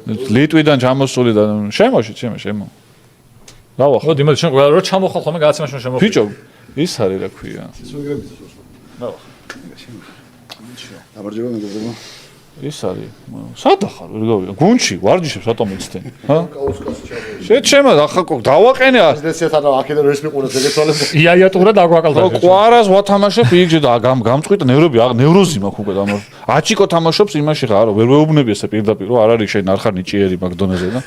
ლიტვიდან ჩამოსული და შემოში. დავა. მოდი, შენ ყველა რო ჩამოხვალ ხოლმე გადაცემაში შემოხვალ. ბიჭო, ის არის რა ქვია. დავა. გამარჯობა მეგობრებო. ის არის. სად ახარ ვერ გავიგე. გუნჩი, ვარჯიშებს რატომ იცდენ? ჰა? შეჩემა ახლა დავაყენე. ესეთან აქედან ეს მიყურეთ ეგეთვალებს. იაიატურა დაგვაკალდა. ყვარას ვათამაშებ იქ და გამწყვიტ ნევრები, ნევროზი მაქვს უკვე და აჩიკო თამაშობს იმაში ხარ, ვერ ვეუბნები ესე პირდაპირ, რომ არ არის შენ არ ხარ ნიჭიერი მაგდონეზე და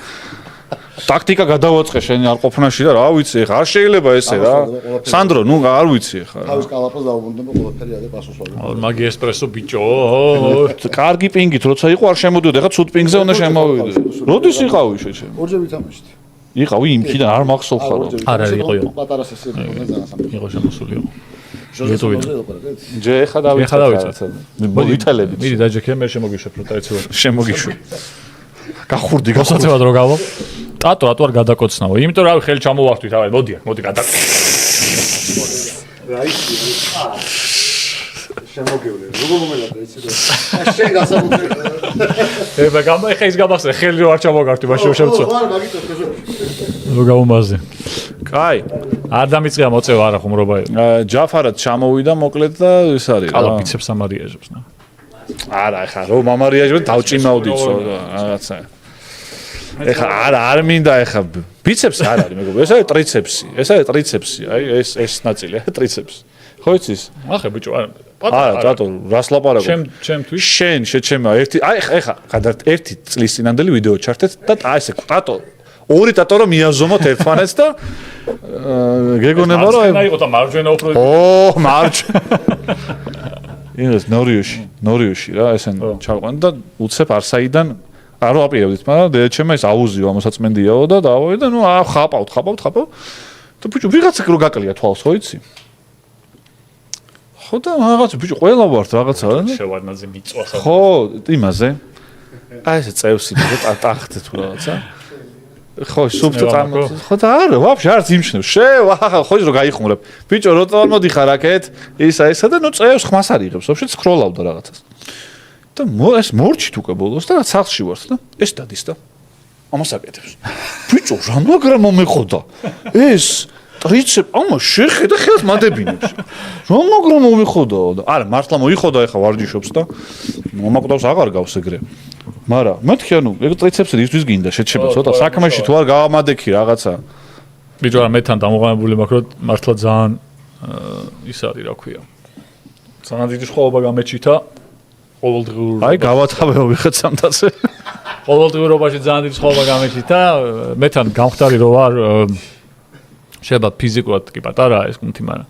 ტაქტიკა გადავაწყე შენ არ ყოფნაში და რა ვიცი ხა არ შეიძლება ესე რა. სანდრო, ნუ არ ვიცი ხა. თავის კალაპას დაუბრუნდება ყველაფერი არის პასუხს ვაგებ. მაგი ესპრესო ბიჭო. კარგი პინგით როცა იყო არ შემოდიოდა, ხა ცუდ პინგზე უნდა შემოვიდე. როდის იყავი შეჩემ? ორჯერ ვითამაშეთ. იყავი იმქიდან არ მახსოვ ხარ. არ არის იყო. პატარა სესიები იყო ძალიან. იყო შემოსული. ჯე ხა დავიწყე. ვითელებით. მიდი დაჯექე მე შემოგიშვებ რო დაეცევა. შემოგიშვე. გახურდი გასაცემად რო გავა. ტატო რატო არ გადაკოცნაო? იმიტომ რომ ხელი ჩამოვახტვით, ავай, მოდი გადაკ. რა იცი? შემოგევლე. როგორ მომელადა იცი და შენ გასაგებია. ება გამა ხა ის გამახსენე ხელი რო არ ჩამოვაგართვი მაშინ შემწო. არ მაგითო ხეზე. რო გამომაზე. კაი. არ დამიწყია მოწევა არა ხუმრობა. ჯაფარად ჩამოვიდა მოკლედ და ის არის რა. კალაპიცებს ამარიაჟებს ნა. არა, ხა რომ ამარიაჟებს დავჭიმავდიცო რაღაცა. ეხა არ მინდა ეხა ბიცეპსი არ არის მეგობრებო, ეს არის ტრიცეპსი, აი ეს ნაწილია, ტრიცეპსი. ხო იცის? ახლა ბიჭო არა. არა, რატო რას ლაპარაკობ? ჩემთვის შენ შეჩემა ერთი, აი ეხა გადართ ერთი წლის წინანდელი ვიდეო ჩართეთ და აი ესე ტატო ორი ტატო რომ მიაზომოთ ერთმანეთს და გეგონება რომ აი იყო და მარჯვენა უფრო ის ნორიოში რა ესენ ჩაყვან და უცებ არსაიდან არ ვაპირებდით, მაგრამ დედაჩემმა ის აუზიო ამოსაწმენდიაო და დავავიდა, ნუ ხაპავთ და ბიჭო ვიღაცა რო გაკლია თვალს, ხო იცი? ხო და რაღაცა ბიჭო ყველა ვართ რაღაცა რა. შევარნაძე მიწვას. ხო, იმაზე. აი ესე წევსი და ტახტზე თუ რაღაცა. ხო, სუბტო წამ. ხო და არა, ვაფშე არც იმშნევ. ხო ის რო გაიხმურებ. ბიჭო რო წარმოდიხარ აქეთ, ისა და ნუ წევს ხმას არ იღებს, ვაფშე სკროლავდა რაღაცას. და ეს მორჩით უკვე ბოლოს და რაც სახლში ვართ და ეს დადის და ამას აკეთებს. ბიჭო, რა მაგრა მომეხოდა? ეს ტრიცეპ, ამა შეხედა ხელს მადებინებს. რა მაგრა მომეხოდაო და არა, მართლა მოიხოდა ეხა ვარჯიშობს და მომაკვდავს აღარ გავს ეგრე. მაგრამ მეთქი ანუ ეგ ტრიცეპსი ისთვის გინდა შეჩება ცოტა საქმეში თუ არ გავამადექი რაღაცა. ბიჭო, არა მეთან დამოყენებული მაქვს რომ მართლა ძალიან ის არის რა ქვია. ძალიან დიდი სხვაობა გამეჩითა. აი გავათავეო ვიხეთ სამთაზე. ყოველდღიურობაში ძალიან დიდი სხვაობა გამეჩითა. მეთან გამختარი რო ვარ შეიძლება ფიზიკურად კი პატარაა ეს კუნთი, მაგრამ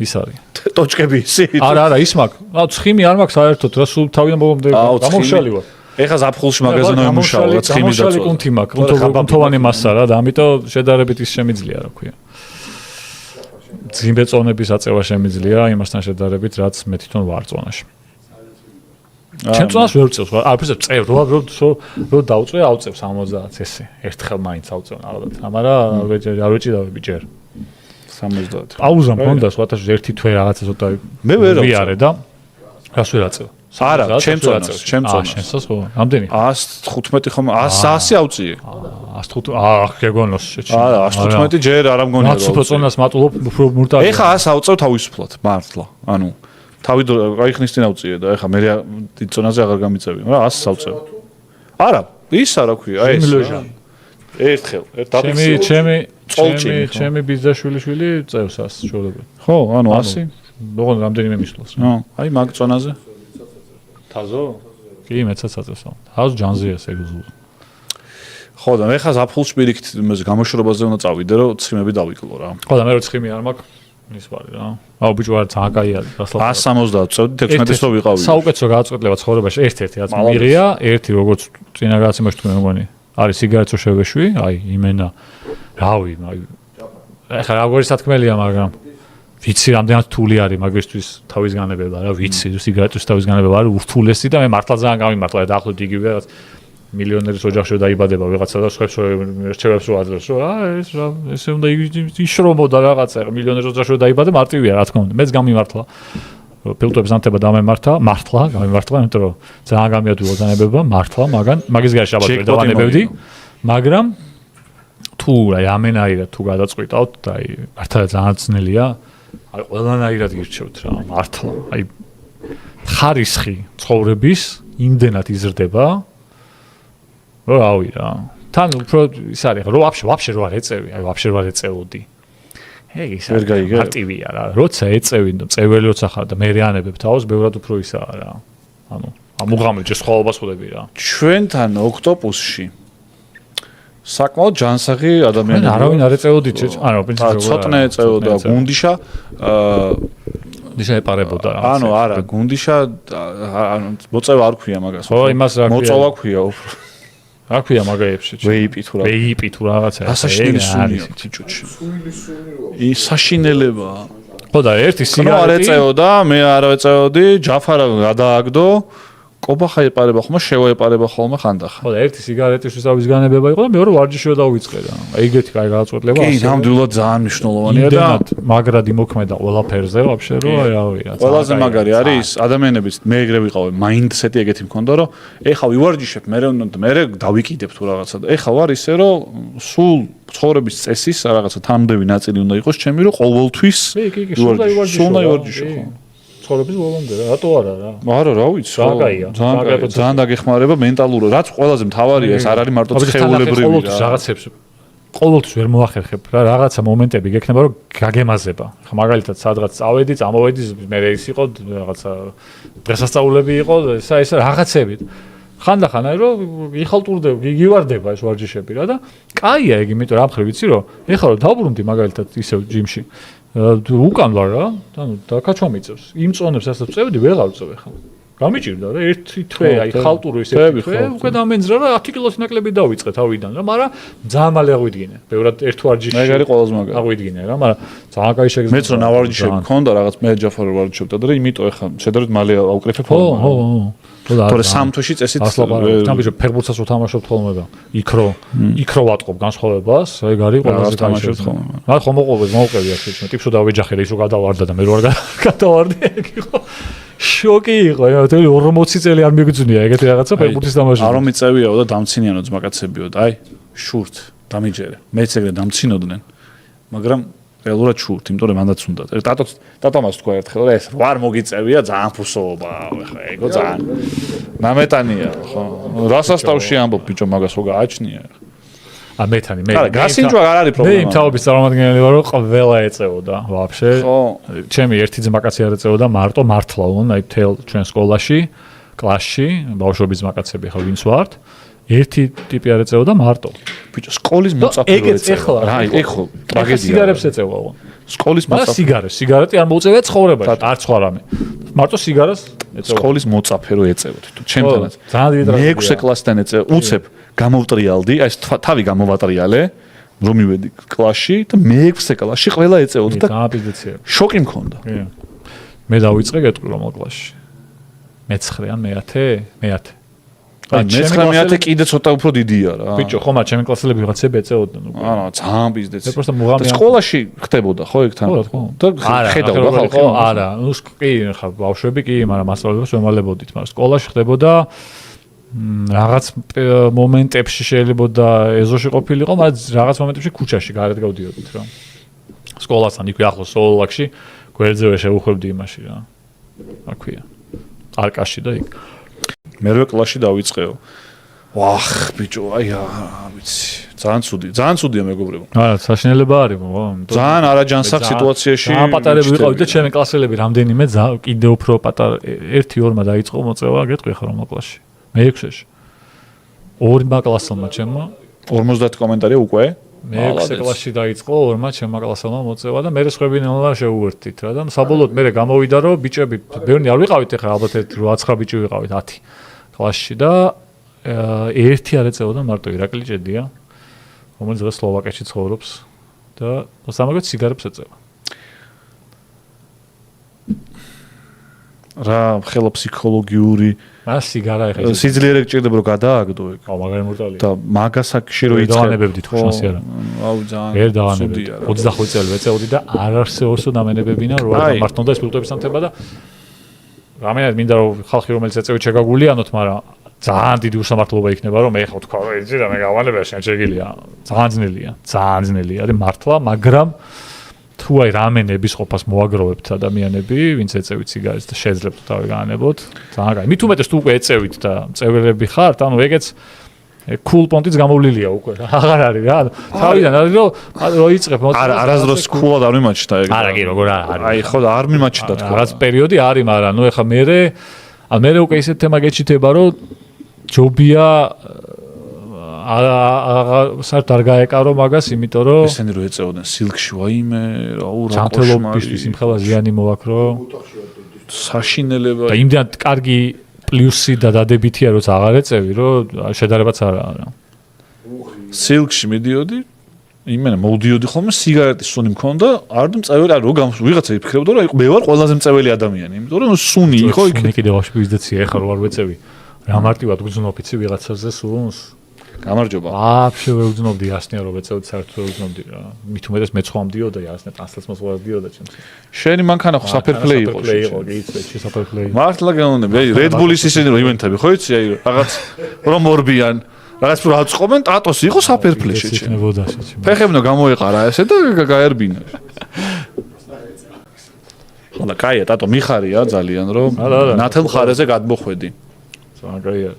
ის არის. ტოჩკები ისი. არა, ის მაქვს. აუ ცხიმი არ მაქვს საერთოდ, რა სულ თავიდან ბოლომდე გამოვშალი ვარ. ეხა ზაფხულში მაგაზინო იმუშავა, რა ცხიმი დაწვა. გამოვშალი კუნთი მაქვს, კუნთოვანი მასა რა და ამიტომ შედარებით ის შემიძლია რა ქვია. ძიმბეწონების აწევა შემიძლია იმასთან შედარებით, რაც მე თვითონ ვარ წონაში. ჩემ წონას ვერ ვწევს, არაფერს წევ, რო დავწვე, ავწევს 60 ესე. ერთხელ მაინც ავწევ ალბათ. მაგრამ არ ვეჭიდავები ჯერ. 70. პაუზა მქონდა სხვათა ერთი თვე რაღაცა ცოტა მე ვერ ვიარე და რას ვერ აწევ. არა, ჩემ წონას. შენსას ხო? რამდენი? 115 ხომ 100 ავწიე. 115 გეგონოს შეჭი. არა, 115 ჯერ არ ამგონია. რაც უფრო წონას მატულობ, უფრო მურტალი. ეხა 100 ავწევ თავისუფლად, მართლა. ანუ თავი აი ხნის წინ ავწიე და ეხა მე დიდ წონაზე აღარ გამიწევი, მაგრამ 100 ავწევ. არა, ისა რა ქვია, აი ეს. ერთხელ, ჩემი ბიზდაშვილი წევს 100 შოლებად. ხო, ანუ 100. ოღონდ რამდენიმე მისვლას. აი მაგ წონაზე. თაზო? კი, მეცაც აწევს. თაზო ჯანზეა ეგუზულ. ხო და მე ხა ზაფხულში პირიქით იმაზე გამოშრობაზე უნდა წავიდე, რომ ცხიმები დავიკლო რა. ხო და მე რო ცხიმი არ მაქვს ის ვარ რა. აუ ბიჭო არ ძალიან კაი არის. 170 წევდი 16-ს რო ვიყავი. საუკეთესო გადაწყვეტილება ცხოვრებაში ერთ-ერთი რაც მიღია, ერთი როგორც წინა გადაცემაში თქვენ მგონი. არის სიგარეტს რო შევეშვი, აი იმენა. რავი, აი ეხლა როგორი სათქმელია, მაგრამ ვიცი რამდენად რთული არის მაგისთვის თავის განებება რა, ვიცი სიგარეტის თავის განებება არის ურთულესი და მე მართლა ძალიან გამიმართლა და ახლად იგივე რაღაც მილიონერის ოჯახში დაიბადება ვიღაცა და სხვებს რჩევებს რო აძლევს რა ეს რა ესე უნდა იშრომოდა რაღაცა მილიონერის ოჯახში დაიბადე მარტივია რა თქმა უნდა მეც გამიმართლა ფილტვების ანთება დამემართლა, იმიტომ რომ ძალიან გამიადვილა ბრძანებება, მართლა, მაგის გარშე ალბათ ვერ დავანებებდი, მაგრამ თუ აი ამენაირად თუ გადაწყვიტავთ და აი მართლა ძალიან ძნელია, აი ყველანაირად გირჩევთ რა, მართლა. აი ხარისხი ცხოვრების იმდენად იზრდება, რომ რავი რა. თან უფრო ის არის ხო, რომ ვაფშე რო არ ეწევი, აი ვაფშე რო არ ეწეოდი. ეგ ის მარტივია რა. როცა ეწევი და წეველი როცა ხარ და მე რეანებებ თავს, ბევრად უფრო ისაა რა. ანუ ამუღამეჯე სხვაობას ხვდები რა. ჩვენთან ოქტოპუსში საკმაოდ ჯანსაღი ადამიანები. არავინ არ ეწეოდით, ანუ პრინციპი ცოტნე ეწეოდა გუნდიშა, დიშა ეპარებოდა რა. ანუ არა, გუნდიშა ანუ მოწევა არ ქვია მაგას. ხო, იმას რა ქვია. მოწოვა ქვია უფრო. რა ქვია მაგაებში? ვეიპი თუ რა. ვეიპი თუ რაღაცა. ასაშინელი სუნია თიჭუჩი. ის საშინელება. ხო და ერთი სიგარეტი არ ეწეოდა, მე არ ეწეოდი, ჯაფარა გადააგდო. კობახა ეპარება ხოლმე, შევა ეპარება ხოლმე ხანდახან. ხო და ერთი სიგარეტის ვისავის განებება იყო და მეორე ვარჯიშია დავიწყე რა. ეგეთი კაი გადაწყვეტილება ასე. კი, ნამდვილად ძალიან მნიშვნელოვანია და მაგრად იმოქმედა ყველაფერზე ვაფშე რომ აი რავი რა. ყველაზე მაგარი არის ადამიანების მე ეგრე ვიყავი, მაინდსეტი ეგეთი მქონდა რომ ეხა ვივარჯიშებ, მე დავიკიდებ თუ რაღაცა და ეხა ვარ ისე რომ სულ ცხოვრების წესის რაღაცა თანამდები ნაწილი უნდა იყოს ჩემი რომ ყოველთვის სულ დავივარჯიშო ხო. ცხოვრების ბოლომდე რა, რატო არა რა? არა, რა ვიცი, ძალიან დაგეხმარება მენტალურად. რაც ყველაზე მთავარია, ეს არ არის მარტო ცხეულებრივი რა. რაღაცებს ყოველთვის ვერ მოახერხებ რა, რაღაცა მომენტები გექნება რომ გაგემაზება. ხა მაგალითად სადღაც წავედი, წამოვედი, მე ის იყო რაღაცა დღესასწაულები იყო, ესა რაღაცებით. ხანდახან აი რომ იხალტურდება, გიგივარდება ეს ვარჯიშები რა და კაია ეგ, იმიტომ რომ ამ ხრი ვიცი რომ ეხლა რომ დავბრუნდი მაგალითად ისევ ჯიმში უკან ვარ რა, ანუ დაკაჩვა მიწევს. იმ წონებს რასაც წევდი, ვეღარ ვწევ ხა. გამიჭირდა რა, ერთი თვე, აი ხალტური ეს ერთი თვე, უკვე დამენძრა რა 10 კილოს ნაკლები დავიწყე თავიდან რა, მაგრამ ძალიან მალე აღვიდგინე. ბევრად ერთ ვარჯიში. ეგ არის ყველაზე მაგარი. აღვიდგინე რა, მაგრამ ძალიან კაი შეგრძნება. მეც რო ნავარჯიშები მქონდა რაღაც მე ჯაფარ ვარჯიშობდა და იმიტომ ეხა შედარებით მალე აუკრიფე ფორმა. ხო. თორე სამ თვეში წესით ნაბიჯო ფეხბურთსაც ვთამაშობ ხოლმე და იქ რო ვატყობ განსხვავებას, ეგ არის ყველაზე თამაშობ ხოლმე. რა ხომ მოყოლები აქ შეჭმა, ტიპსო დავეჯახე რა ისო გადავარდა და მე რო არ გადავარდი ეგ იყო. შოკი იყო, რა 40 წელი არ მიგძნია ეგეთი რაღაცა ფეხბურთის თამაში. არ მომიწევიაო და დამცინიანო ძმაკაცებიო და აი შურთ დამიჯერე. მეც ეგრე დამცინოდნენ. მაგრამ რეალურად შურთ, იმიტომ რომ მანდაც უნდა. ტატომას თქვა ერთხელ რა ეს რა არ მოგიწევია ძალიან ფუსოობა, ხა ეგო ძალიან. ნამეტანია, ხო. რასასტავში ამბობ ბიჭო მაგას რო გააჩნია. მეთანი მე. არა, გასინჯვა არ არის პრობლემა. მე იმ თაობის წარმომადგენელი ვარ, რომ ყველა ეწეოდა, ვაფშე. ხო. ჩემი ერთი ძმაკაცი არ ეწეოდა, მართლა უნდა, აი თელ ჩვენ სკოლაში, კლასში, ბავშვობის ძმაკაცები ხა ვინც ვართ. ერთი ტიპი არ ეწეოდა მარტო. ბიჭო, სკოლის მოწაფე ეწევა. რა, ეგ ხო ტრაგედია. სიგარებს ეწევა ხო? სკოლის მოწაფე. სიგარეტი არ მოუწევია ცხოვრებაში, არ სხვა რამე. მარტო სიგარას ეწევა. სკოლის მოწაფე რო ეწევოდი თუ ჩემთანაც. ძალიან დიდი ტრაგედია. მე 6 კლასიდან ეწევა, უცებ გამოვტრიალდი, აი თავი გამოვატრიალე, რომ მივედი კლასში და მე 6 კლასში ყველა ეწეოდა და დააპიზდეცია. შოკი მქონდა. მე დავიწყე გეტყვი რომ კლასში. მე-9 ან მე-10? აი მე-9 კიდე ცოტა უფრო დიდია რა. ბიჭო, ხომ ჩემი კლასელები ვიღაცები ეწეოდნენ უკვე. არა, ძალიან ბიზნესი. მე просто მუღამი სკოლაში ხდებოდა ხო ეგ თან? და ხედავდა ხალხი. არა, ნუ კი ხა ბავშვები კი, მაგრამ მასწავლებლებს ვემალებოდით, მაგრამ სკოლაში ხდებოდა რაღაც მომენტებში შეიძლება და ეზოში ყოფილიყო, მაგრამ რაღაც მომენტებში ქუჩაში გარეთ გავდიოდით რა. სკოლასთან იქვე ახლოს სოლოლაკში, გვერდზე შევუხვევდი იმაში რა. რა ქვია? არკაში და იქ. მერვე კლასში დავიწყეო. ვახ, ბიჭო, აი ვიცი, ძალიან ცუდია მეგობრებო. არა, საშინელება არის, ხო? ძალიან არაჯანსაღ სიტუაციაში. პატარები ვიყავით და ჩემი კლასელები რამდენიმე კიდე უფრო პატარა 1-2-მა დაიწყო მოწევა, გეტყვი ხარ რომ კლასში. მე 6-ში. 2 კლასელმა ჩემმა 50 კომენტარია უკვე. მე 6 კლასში დაიწყო 2-მა ჩემმა კლასელმა მოწევა და მე სხვები ნელა შეუერთდით რა და საბოლოოდ მე გამოვიდა რომ ბიჭები ბევრი არ ვიყავით ახლა ალბათ 8-9 ბიჭი ვიყავით 10 კლასში და ერთი არ ეწეოდა მარტო ირაკლი ჭედია რომელიც დღეს სლოვაკეთში ცხოვრობს და სამაგოთ სიგარებს ეწევა. რა ხელა ფსიქოლოგიური სიგარა ეხა სიძლიერე გჭირდება რომ გადააგდო ეგ. აუ მაგარი მორტალია. და მაგასაკში რო იწყე. დავანებებდი თუ შანსი არა. აუ ძალიან. ვერ დავანებებდი. 25 წელი ვეწეოდი და არ არსებობს რომ დამენებებინა რომ არ მართონდა ეს ფილტვების ანთება და რამენად მინდა რომ ხალხი რომელიც ეწევით შეგაგულიანოთ, მაგრამ ძალიან დიდი უსამართლობა იქნება რომ მე ხო თქვა რომ იცი და მე გავალება შეგიძლია. ძალიან ძნელია არის მართლა, მაგრამ თუ აი რამენების ყოფას მოაგროვებთ ადამიანები, ვინც ეწევით სიგარეტს და შეძლებთ თავი გაანებოთ, ძალიან კაი. მით უმეტეს თუ უკვე ეწევით და წევრები ხართ, ანუ ეგეც cool პონტიც გამოვლილია უკვე. აღარ არის რა. თავიდან არის რომ იწყებ არა, არასდროს cool-ად არ მიმაჩნდა ეგ. არა, კი როგორ არის. აი ხო არ მიმაჩნდა თქვა. რაღაც პერიოდი არის, მაგრამ ნუ ეხა მე უკვე ისეთ თემა გეჩითება, რომ ჯობია საერთოდ არ გაეკარო მაგას, იმიტომ რომ ესენი რო ეწეოდნენ სილკში, ვაიმე, რაუ რა ჯანმრთელობისთვის იმხელა ზიანი მოვაქრო. საშინელება. და იმდენად კარგი პლუსი და დადებითია, როცა აღარ ეწევი, რომ შედარებაც არაა რა. სილკში მიდიოდი, იმენა მოვდიოდი ხოლმე სიგარეტის სუნი მქონდა, არ მწეველი, არ რო ვიღაცა იფიქრებდა, რომ მე ვარ ყველაზე მწეველი ადამიანი, იმიტომ რომ სუნი იყო იქ. მე კიდევ ბავშვი ვიზდაცია, ეხლა რო არ ვეწევი. რა მარტივად გძნობიცი ვიღაცაზე სულს. გამარჯობა. ვაფშე ვერ ვძნობდი ასნია რომ ეწევდი საერთოდ ვერ ვძნობდი რა. მით უმეტეს მეცხოვამდიოდა ასნია ტრანსლაციის მოსვლადიოდა ჩემს. შენი მანქანა ხო საფერფლეი იყო. იყო, გიცეჩი საფერფლეი. მართლა გეუბნები, აი Red Bull-ის ისინი რომ ივენთები, ხო იცი, აი რაღაც რომ ორბიან, რაღაც რო აწყობენ, ტატოს იყო საფერფლეში. შეჩნებოდა შეჩნე. ფეხებნა გამოეყარა ესე და გაერბინა. ხოდა კაია, ტატო მიხარია ძალიან რომ ნათელ ხარეზე გადმოხვედი. ძალიან კაია.